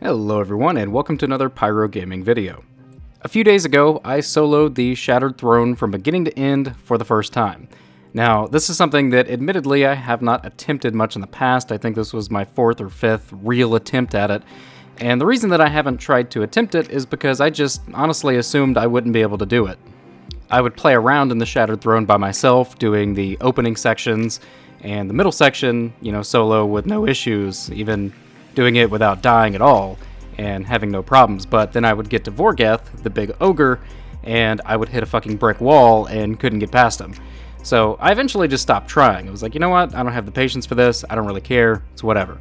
Hello everyone, and welcome to another Pyro Gaming video. A few days ago, I soloed the Shattered Throne from beginning to end for the first time. Now, this is something that admittedly I have not attempted much in the past. I think this was my fourth or fifth real attempt at it. And the reason that I haven't tried to attempt it is because I just honestly assumed I wouldn't be able to do it. I would play around in the Shattered Throne by myself, doing the opening sections and the middle section, solo with no issues, even doing it without dying at all and having no problems. But then I would get to Vorgeth, the big ogre, and I would hit a fucking brick wall and couldn't get past him. So I eventually just stopped trying. I was like, you know what? I don't have the patience for this. I don't really care. It's whatever.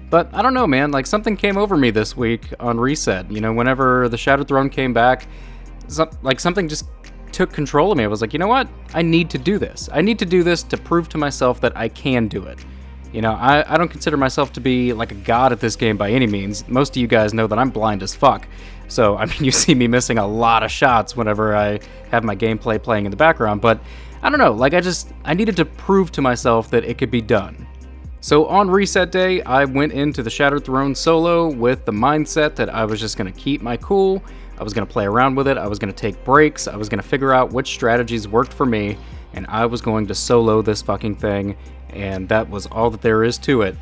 But I don't know, man. Like, something came over me this week on Reset. Whenever the Shattered Throne came back, something just took control of me. I was like, you know what? I need to do this. I need to do this to prove to myself that I can do it. I don't consider myself to be like a god at this game by any means. Most of you guys know that I'm blind as fuck. So, you see me missing a lot of shots whenever I have my gameplay playing in the background. But, I don't know, I needed to prove to myself that it could be done. So, on Reset Day, I went into the Shattered Throne solo with the mindset that I was just going to keep my cool. I was going to play around with it. I was going to take breaks. I was going to figure out which strategies worked for me. And I was going to solo this fucking thing. And that was all that there is to it.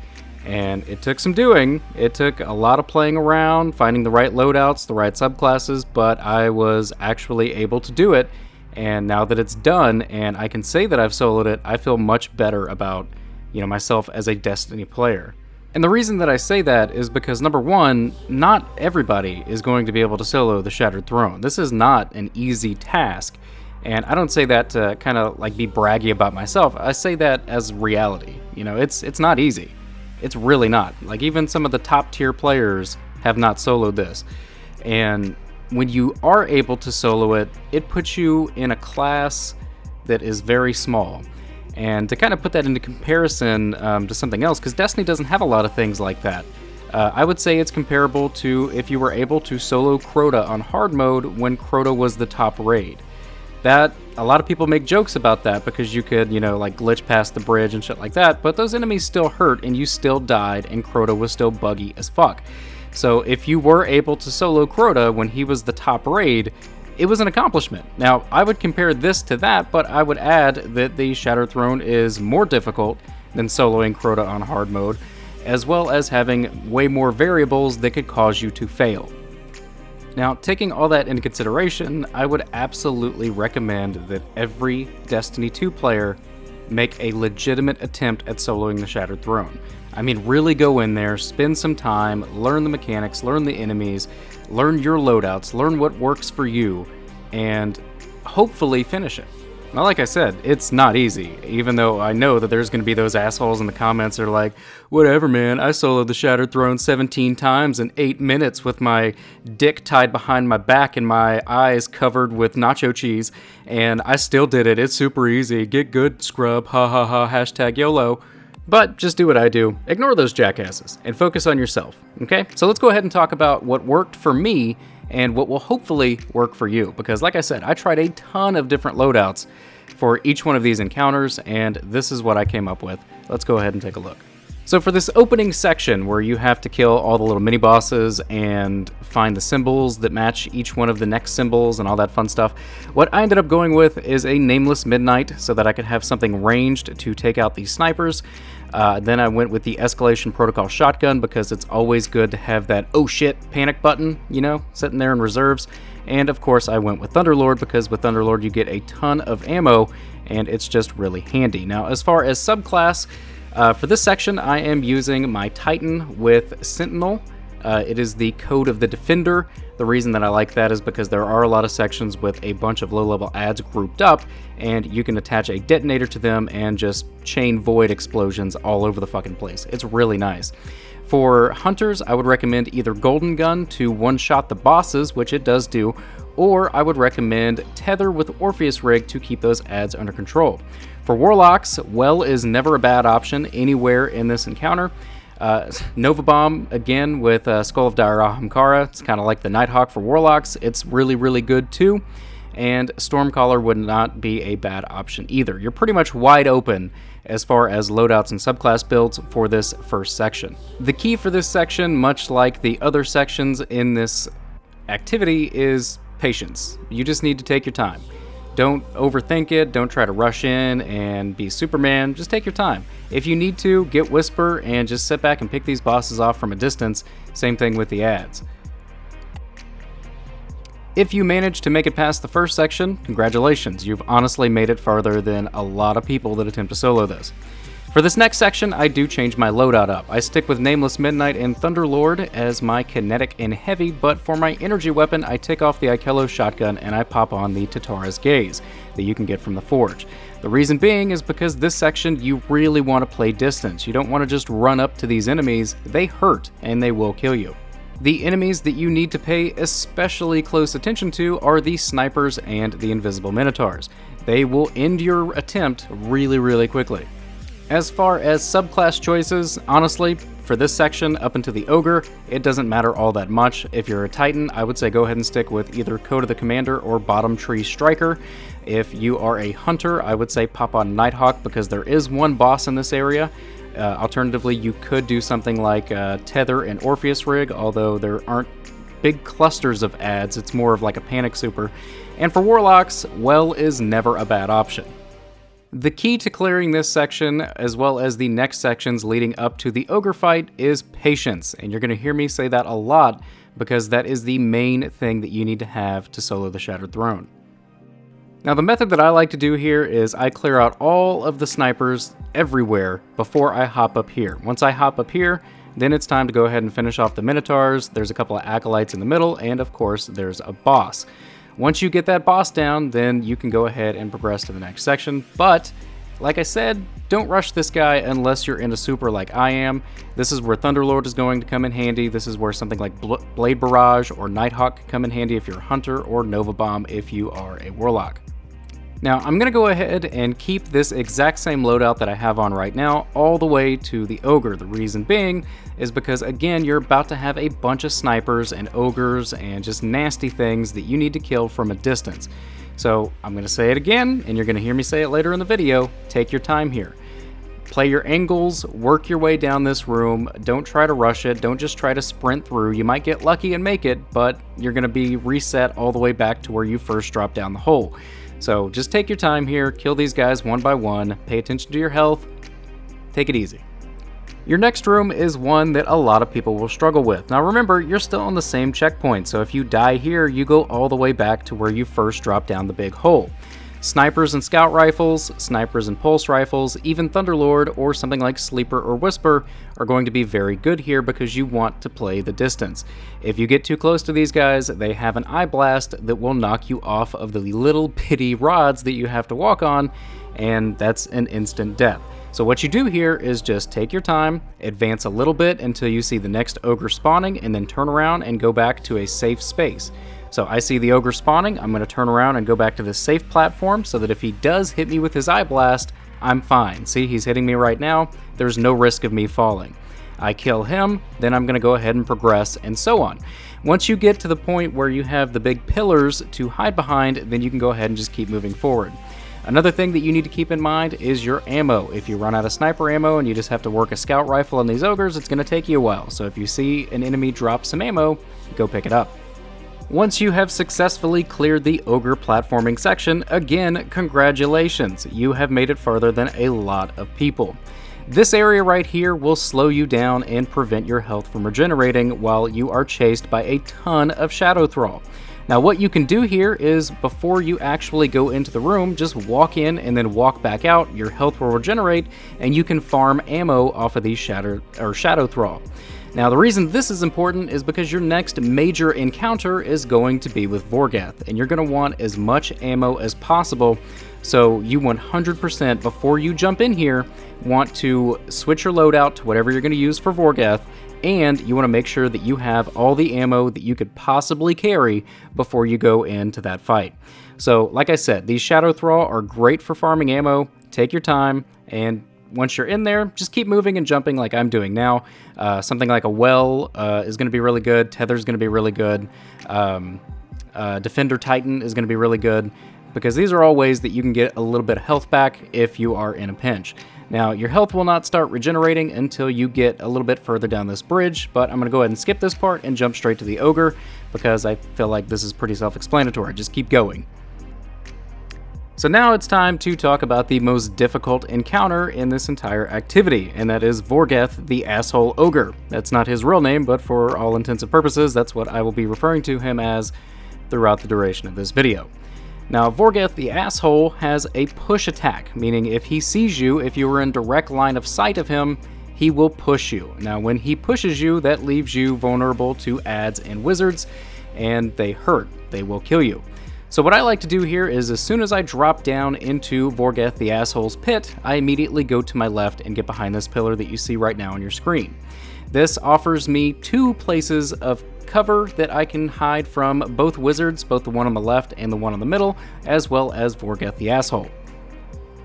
And it took some doing. It took a lot of playing around, finding the right loadouts, the right subclasses, but I was actually able to do it. And now that it's done and I can say that I've soloed it, I feel much better about, myself as a Destiny player. And the reason that I say that is because, number one, not everybody is going to be able to solo the Shattered Throne. This is not an easy task. And I don't say that to kind of be braggy about myself. I say that as reality. It's not easy. It's really not. Even some of the top tier players have not soloed this. And when you are able to solo it, it puts you in a class that is very small. And to kind of put that into comparison to something else, because Destiny doesn't have a lot of things like that. I would say it's comparable to if you were able to solo Crota on hard mode when Crota was the top raid. That, a lot of people make jokes about that because you could, glitch past the bridge and shit like that, but those enemies still hurt and you still died and Crota was still buggy as fuck. So if you were able to solo Crota when he was the top raid, it was an accomplishment. Now, I would compare this to that, but I would add that the Shattered Throne is more difficult than soloing Crota on hard mode, as well as having way more variables that could cause you to fail. Now, taking all that into consideration, I would absolutely recommend that every Destiny 2 player make a legitimate attempt at soloing the Shattered Throne. Really go in there, spend some time, learn the mechanics, learn the enemies, learn your loadouts, learn what works for you, and hopefully finish it. Now, like I said, it's not easy, even though I know that there's going to be those assholes in the comments that are like, whatever, man, I soloed the Shattered Throne 17 times in 8 minutes with my dick tied behind my back and my eyes covered with nacho cheese, and I still did it. It's super easy. Get good, scrub. Ha ha ha. Hashtag YOLO. But just do what I do. Ignore those jackasses and focus on yourself, okay? So let's go ahead and talk about what worked for me and what will hopefully work for you. Because like I said, I tried a ton of different loadouts for each one of these encounters, and this is what I came up with. Let's go ahead and take a look. So for this opening section where you have to kill all the little mini-bosses and find the symbols that match each one of the next symbols and all that fun stuff, what I ended up going with is a Nameless Midnight so that I could have something ranged to take out these snipers. Then I went with the Escalation Protocol Shotgun because it's always good to have that oh shit panic button, sitting there in reserves. And of course I went with Thunderlord because with Thunderlord you get a ton of ammo and it's just really handy. Now as far as subclass, for this section, I am using my Titan with Sentinel. It is the Code of the Defender. The reason that I like that is because there are a lot of sections with a bunch of low-level adds grouped up, and you can attach a detonator to them and just chain void explosions all over the fucking place. It's really nice. For hunters, I would recommend either Golden Gun to one-shot the bosses, which it does do, or I would recommend Tether with Orpheus Rig to keep those adds under control. For Warlocks, Well is never a bad option anywhere in this encounter. Nova Bomb, again, with Skull of Dire Ahamkara. It's kind of like the Nighthawk for Warlocks. It's really, really good too. and Stormcaller would not be a bad option either. You're pretty much wide open as far as loadouts and subclass builds for this first section. The key for this section, much like the other sections in this activity, is patience. You just need to take your time. Don't overthink it, don't try to rush in and be Superman, just take your time. If you need to, get Whisper and just sit back and pick these bosses off from a distance. Same thing with the ads. If you manage to make it past the first section, congratulations, you've honestly made it farther than a lot of people that attempt to solo this. For this next section, I do change my loadout up. I stick with Nameless Midnight and Thunderlord as my kinetic and heavy, but for my energy weapon, I take off the Ikello shotgun and I pop on the Tatara's Gaze that you can get from the Forge. The reason being is because this section, you really want to play distance. You don't want to just run up to these enemies. They hurt and they will kill you. The enemies that you need to pay especially close attention to are the snipers and the invisible minotaurs. They will end your attempt really quickly. As far as subclass choices, honestly, for this section up into the Ogre, it doesn't matter all that much. If you're a Titan, I would say go ahead and stick with either Code of the Commander or Bottom Tree Striker. If you are a Hunter, I would say pop on Nighthawk because there is one boss in this area. Alternatively, you could do something like Tether and Orpheus Rig, although there aren't big clusters of ads, it's more of like a Panic Super. And for Warlocks, Well is never a bad option. The key to clearing this section, as well as the next sections leading up to the Ogre fight, is patience. And you're going to hear me say that a lot, because that is the main thing that you need to have to solo the Shattered Throne. Now the method that I like to do here is I clear out all of the snipers everywhere before I hop up here. Once I hop up here, then it's time to go ahead and finish off the Minotaurs. There's a couple of Acolytes in the middle, and of course there's a boss. Once you get that boss down, then you can go ahead and progress to the next section. But, like I said, don't rush this guy unless you're in a super like I am. This is where Thunderlord is going to come in handy. This is where something like Blade Barrage or Nighthawk come in handy if you're a Hunter, or Nova Bomb if you are a Warlock. Now, I'm going to go ahead and keep this exact same loadout that I have on right now all the way to the Ogre. The reason being is because, again, you're about to have a bunch of snipers and ogres and just nasty things that you need to kill from a distance. So I'm going to say it again, and you're going to hear me say it later in the video. Take your time here. Play your angles, work your way down this room. Don't try to rush it. Don't just try to sprint through. You might get lucky and make it, but you're going to be reset all the way back to where you first dropped down the hole. So just take your time here, kill these guys one by one, pay attention to your health, take it easy. Your next room is one that a lot of people will struggle with. Now remember, you're still on the same checkpoint, so if you die here, you go all the way back to where you first dropped down the big hole. Snipers and scout rifles, snipers and pulse rifles, even Thunderlord or something like Sleeper or Whisper are going to be very good here because you want to play the distance. If you get too close to these guys, they have an eye blast that will knock you off of the little bitty rods that you have to walk on, and that's an instant death. So what you do here is just take your time, advance a little bit until you see the next ogre spawning, and then turn around and go back to a safe space. So I see the ogre spawning, I'm going to turn around and go back to this safe platform so that if he does hit me with his eye blast, I'm fine. See, he's hitting me right now, there's no risk of me falling. I kill him, then I'm going to go ahead and progress, and so on. Once you get to the point where you have the big pillars to hide behind, then you can go ahead and just keep moving forward. Another thing that you need to keep in mind is your ammo. If you run out of sniper ammo and you just have to work a scout rifle on these ogres, it's going to take you a while. So if you see an enemy drop some ammo, go pick it up. Once you have successfully cleared the ogre platforming section, again, congratulations, you have made it farther than a lot of people. This area right here will slow you down and prevent your health from regenerating while you are chased by a ton of Shadow Thrall. Now what you can do here is, before you actually go into the room, just walk in and then walk back out, your health will regenerate, and you can farm ammo off of these Shadow Thrall. Now the reason this is important is because your next major encounter is going to be with Vorgath, and you're going to want as much ammo as possible, so you 100% before you jump in here want to switch your loadout to whatever you're going to use for Vorgath, and you want to make sure that you have all the ammo that you could possibly carry before you go into that fight. So like I said, these Shadow Thrall are great for farming ammo. Take your time, and once you're in there, just keep moving and jumping like I'm doing now. Something like a well is going to be really good. Tether's going to be really good. Defender Titan is going to be really good, because these are all ways that you can get a little bit of health back if you are in a pinch. Now, your health will not start regenerating until you get a little bit further down this bridge, but I'm going to go ahead and skip this part and jump straight to the Ogre, because I feel like this is pretty self-explanatory. Just keep going. So now it's time to talk about the most difficult encounter in this entire activity, and that is Vorgeth, the Asshole Ogre. That's not his real name, but for all intents and purposes, that's what I will be referring to him as throughout the duration of this video. Now, Vorgeth the Asshole has a push attack, meaning if he sees you, if you are in direct line of sight of him, he will push you. Now, when he pushes you, that leaves you vulnerable to adds and wizards, and they hurt. They will kill you. So what I like to do here is, as soon as I drop down into Vorgeth the Asshole's pit, I immediately go to my left and get behind this pillar that you see right now on your screen. This offers me 2 places of cover that I can hide from both wizards, both the one on the left and the one on the middle, as well as Vorgeth the Asshole.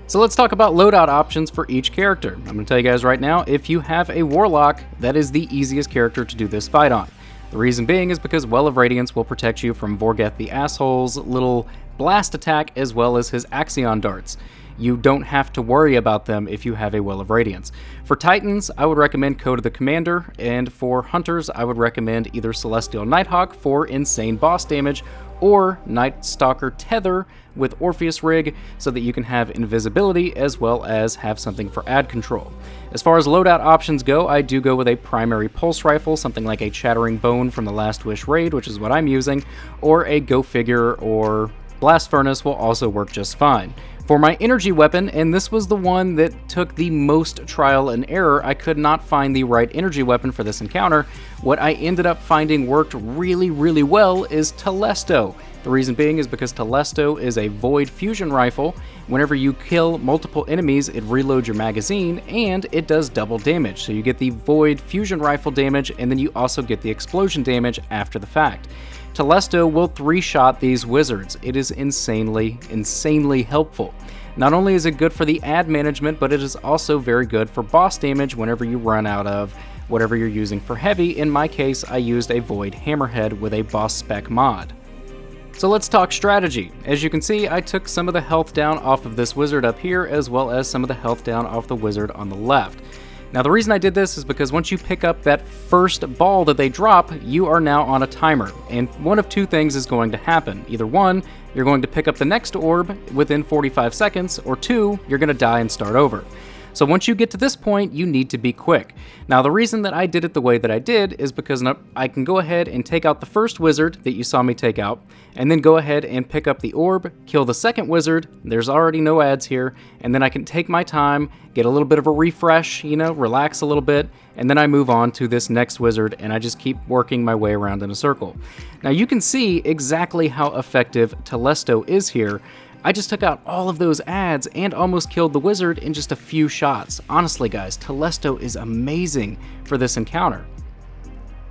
So let's talk about loadout options for each character. I'm going to tell you guys right now, if you have a Warlock, that is the easiest character to do this fight on. The reason being is because Well of Radiance will protect you from Vorgeth the Asshole's little blast attack, as well as his Axion darts. You don't have to worry about them if you have a Well of Radiance. For Titans, I would recommend Code of the Commander, and for Hunters, I would recommend either Celestial Nighthawk for insane boss damage, or Night Stalker Tether with Orpheus Rig, so that you can have invisibility as well as have something for ad control. As far as loadout options go, I do go with a primary pulse rifle, something like a Chattering Bone from the Last Wish raid, which is what I'm using, or a Go Figure or Blast Furnace will also work just fine. For my energy weapon, and this was the one that took the most trial and error, I could not find the right energy weapon for this encounter. What I ended up finding worked really, really well is Telesto. The reason being is because Telesto is a void fusion rifle. Whenever you kill multiple enemies, it reloads your magazine, and it does double damage. So you get the void fusion rifle damage, and then you also get the explosion damage after the fact. Telesto will 3-shot these wizards. It is insanely helpful. Not only is it good for the ad management, but it is also very good for boss damage whenever you run out of whatever you're using for heavy. In my case, I used a Void Hammerhead with a boss spec mod. So let's talk strategy. As you can see, I took some of the health down off of this wizard up here, as well as some of the health down off the wizard on the left. Now, the reason I did this is because once you pick up that first ball that they drop, you are now on a timer, and one of 2 things is going to happen. Either 1, you're going to pick up the next orb within 45 seconds, or 2, you're going to die and start over. So once you get to this point, you need to be quick. Now, the reason that I did it the way that I did is because I can go ahead and take out the first wizard that you saw me take out, and then go ahead and pick up the orb, kill the second wizard, there's already no ads here, and then I can take my time, get a little bit of a refresh, relax a little bit, and then I move on to this next wizard, and I just keep working my way around in a circle. Now, you can see exactly how effective Telesto is here. I just took out all of those ads and almost killed the wizard in just a few shots. Honestly, guys, Telesto is amazing for this encounter.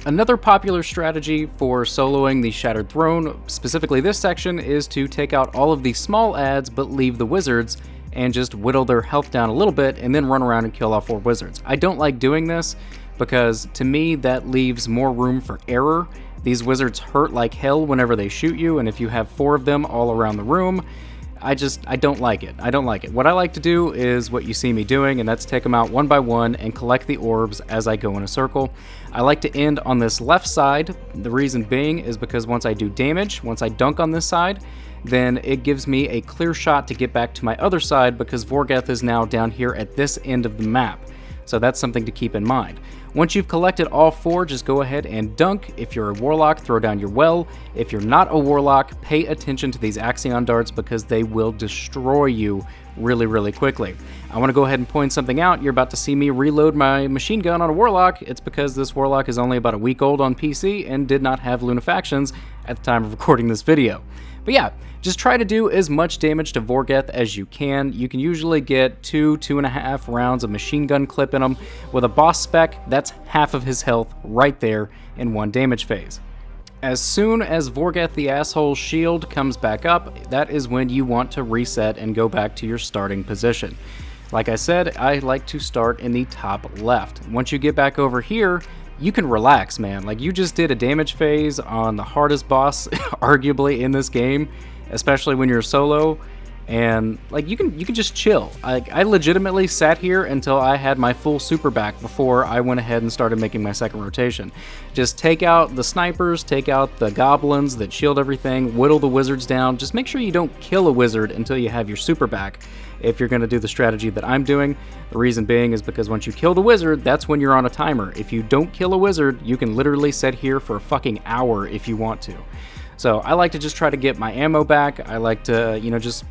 Another popular strategy for soloing the Shattered Throne, specifically this section, is to take out all of the small ads but leave the wizards and just whittle their health down a little bit and then run around and kill off 4 wizards. I don't like doing this because, to me, that leaves more room for error. These wizards hurt like hell whenever they shoot you, and if you have 4 of them all around the room, I don't like it. I don't like it. What I like to do is what you see me doing, and that's take them out one by one and collect the orbs as I go in a circle. I like to end on this left side. The reason being is because once I do damage, once I dunk on this side, then it gives me a clear shot to get back to my other side, because Vorgeth is now down here at this end of the map. So that's something to keep in mind. Once you've collected all 4, just go ahead and dunk. If you're a Warlock, throw down your well. If you're not a Warlock, pay attention to these Axion darts, because they will destroy you really, really quickly. I want to go ahead and point something out. You're about to see me reload my machine gun on a Warlock. It's because this Warlock is only about a week old on PC and did not have Lunafactions at the time of recording this video. But yeah, just try to do as much damage to Vorgeth as you can. You can usually get 2.5 rounds of machine gun clip in him. With a boss spec, that's half of his health right there in 1 damage phase. As soon as Vorgeth the Asshole's shield comes back up, that is when you want to reset and go back to your starting position. Like I said, I like to start in the top left. Once you get back over here, you can relax, man. Like, you just did a damage phase on the hardest boss arguably in this game, especially when you're solo, and like you can just chill. I legitimately sat here until I had my full super back before I went ahead and started making my second rotation. Just take out the snipers, take out the goblins that shield everything, whittle the wizards down. Just make sure you don't kill a wizard until you have your super back if you're going to do the strategy that I'm doing. The reason being is because once you kill the wizard, that's when you're on a timer. If you don't kill a wizard, you can literally sit here for a fucking hour if you want to. So I like to just try to get my ammo back. I like to, you know, just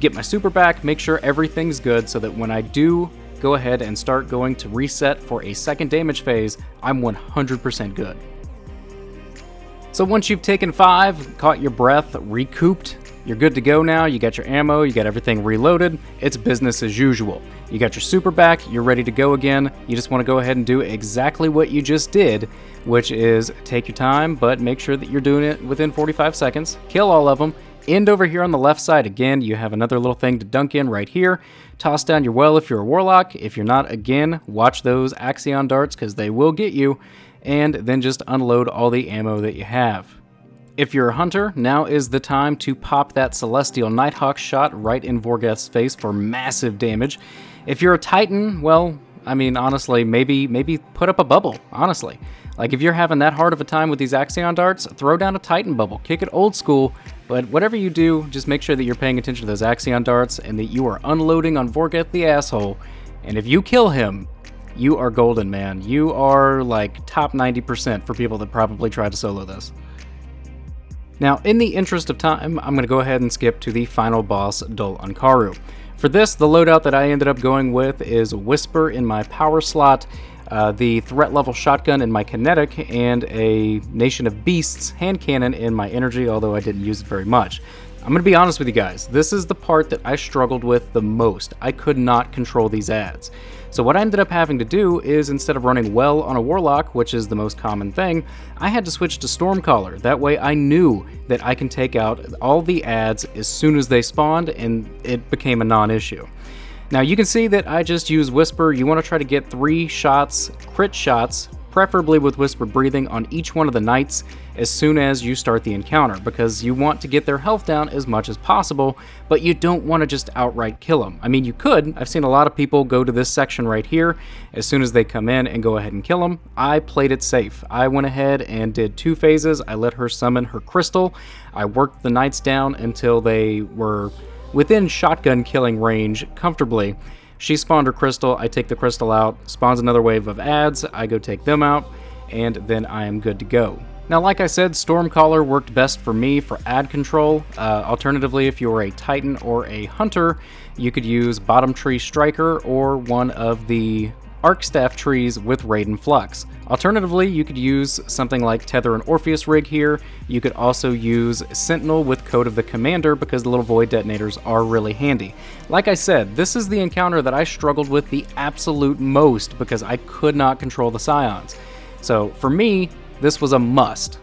get my super back, make sure everything's good so that when I do go ahead and start going to reset for a second damage phase, I'm 100% good. So once you've taken 5, caught your breath, recouped, you're good to go now. You got your ammo, you got everything reloaded. It's business as usual. You got your super back, you're ready to go again. You just want to go ahead and do exactly what you just did, which is take your time, but make sure that you're doing it within 45 seconds. Kill all of them. End over here on the left side. Again, you have another little thing to dunk in right here. Toss down your well if you're a warlock. If you're not, again, watch those Axion darts because they will get you. And then just unload all the ammo that you have. If you're a hunter, now is the time to pop that Celestial Nighthawk shot right in Vorgeth's face for massive damage. If you're a Titan, well, I mean, honestly, maybe put up a bubble, honestly. Like, if you're having that hard of a time with these Axion darts, throw down a Titan bubble. Kick it old school, but whatever you do, just make sure that you're paying attention to those Axion darts and that you are unloading on Vorgeth the asshole. And if you kill him, you are golden, man. You are, like, top 90% for people that probably try to solo this. Now, in the interest of time, I'm going to go ahead and skip to the final boss, Dol Ankaru. For this, the loadout that I ended up going with is Whisper in my power slot, the threat level shotgun in my kinetic, and a Nation of Beasts hand cannon in my energy, although I didn't use it very much. I'm going to be honest with you guys, this is the part that I struggled with the most. I could not control these ads. So what I ended up having to do is, instead of running well on a warlock, which is the most common thing, I had to switch to Stormcaller. That way I knew that I can take out all the ads as soon as they spawned, and it became a non-issue. Now you can see that I just use Whisper. You want to try to get 3 shots, crit shots, preferably with Whisper breathing, on each one of the knights as soon as you start the encounter, because you want to get their health down as much as possible, but you don't want to just outright kill them. I mean, you could. I've seen a lot of people go to this section right here as soon as they come in and go ahead and kill them. I played it safe. I went ahead and did 2 phases. I let her summon her crystal. I worked the knights down until they were within shotgun killing range comfortably. She spawned her crystal, I take the crystal out, spawns another wave of ads, I go take them out, and then I am good to go. Now, like I said, Stormcaller worked best for me for ad control. Alternatively, if you were a Titan or a Hunter, you could use Bottom Tree Striker or one of the Arc Staff trees with Raid and Flux. Alternatively, you could use something like Tether and Orpheus rig here. You could also use Sentinel with Code of the Commander because the little void detonators are really handy. Like I said, this is the encounter that I struggled with the absolute most because I could not control the Scions. So for me, this was a must.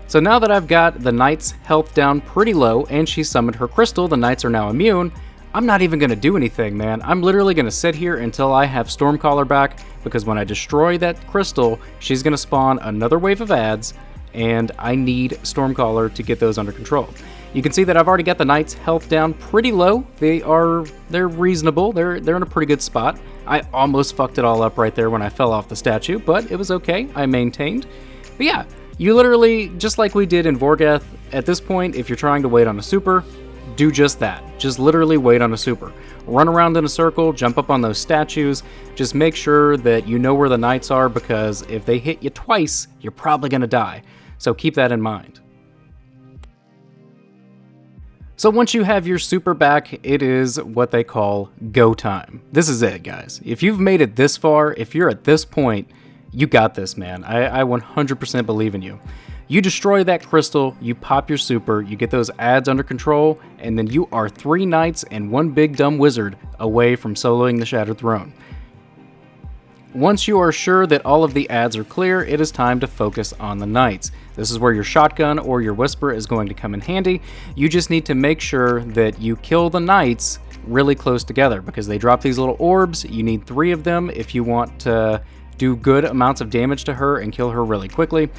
So now that I've got the Knight's health down pretty low and she summoned her crystal, the Knights are now immune, I'm not even going to do anything, man. I'm literally going to sit here until I have Stormcaller back, because when I destroy that crystal, she's going to spawn another wave of ads, and I need Stormcaller to get those under control. You can see that I've already got the Knights' health down pretty low. They're reasonable. They're in a pretty good spot. I almost fucked it all up right there when I fell off the statue, but it was okay. I maintained. But yeah, you literally, just like we did in Vorgeth, at this point, if you're trying to wait on a super, do just that. Just literally wait on a super. Run around in a circle, jump up on those statues. Just make sure that you know where the knights are, because if they hit you twice, you're probably going to die. So keep that in mind. So once you have your super back, it is what they call go time. This is it, guys. If you've made it this far, if you're at this point, you got this, man. I 100% believe in you. You destroy that crystal, you pop your super, you get those ads under control, and then you are 3 knights and 1 big dumb wizard away from soloing the Shattered Throne. Once you are sure that all of the ads are clear, it is time to focus on the knights. This is where your shotgun or your whisper is going to come in handy. You just need to make sure that you kill the knights really close together, because they drop these little orbs. You need 3 of them if you want to do good amounts of damage to her and kill her really quickly.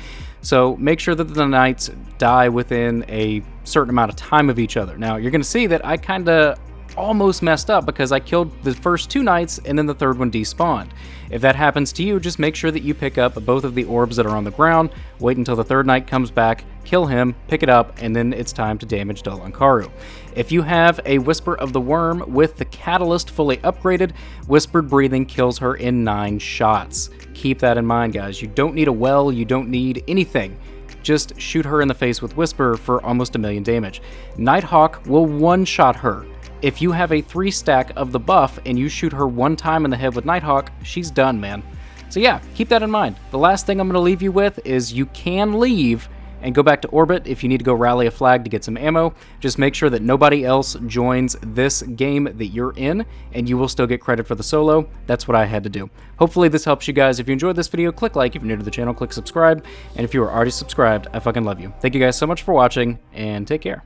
So make sure that the knights die within a certain amount of time of each other. Now, you're going to see that I kind of almost messed up because I killed the first 2 knights and then the third one despawned. If that happens to you, just make sure that you pick up both of the orbs that are on the ground, wait until the third knight comes back, kill him, pick it up, and then it's time to damage Dol-Ankaru. If you have a Whisper of the Worm with the Catalyst fully upgraded, Whispered Breathing kills her in 9 shots. Keep that in mind, guys. You don't need a well, you don't need anything. Just shoot her in the face with Whisper for almost 1,000,000 damage. Nighthawk will one-shot her. If you have a 3 stack of the buff and you shoot her 1 time in the head with Nighthawk, she's done, man. So yeah, keep that in mind. The last thing I'm going to leave you with is you can leave and go back to orbit if you need to go rally a flag to get some ammo. Just make sure that nobody else joins this game that you're in, and you will still get credit for the solo. That's what I had to do. Hopefully this helps you guys. If you enjoyed this video, click like. If you're new to the channel, click subscribe. And if you are already subscribed, I fucking love you. Thank you guys so much for watching, and take care.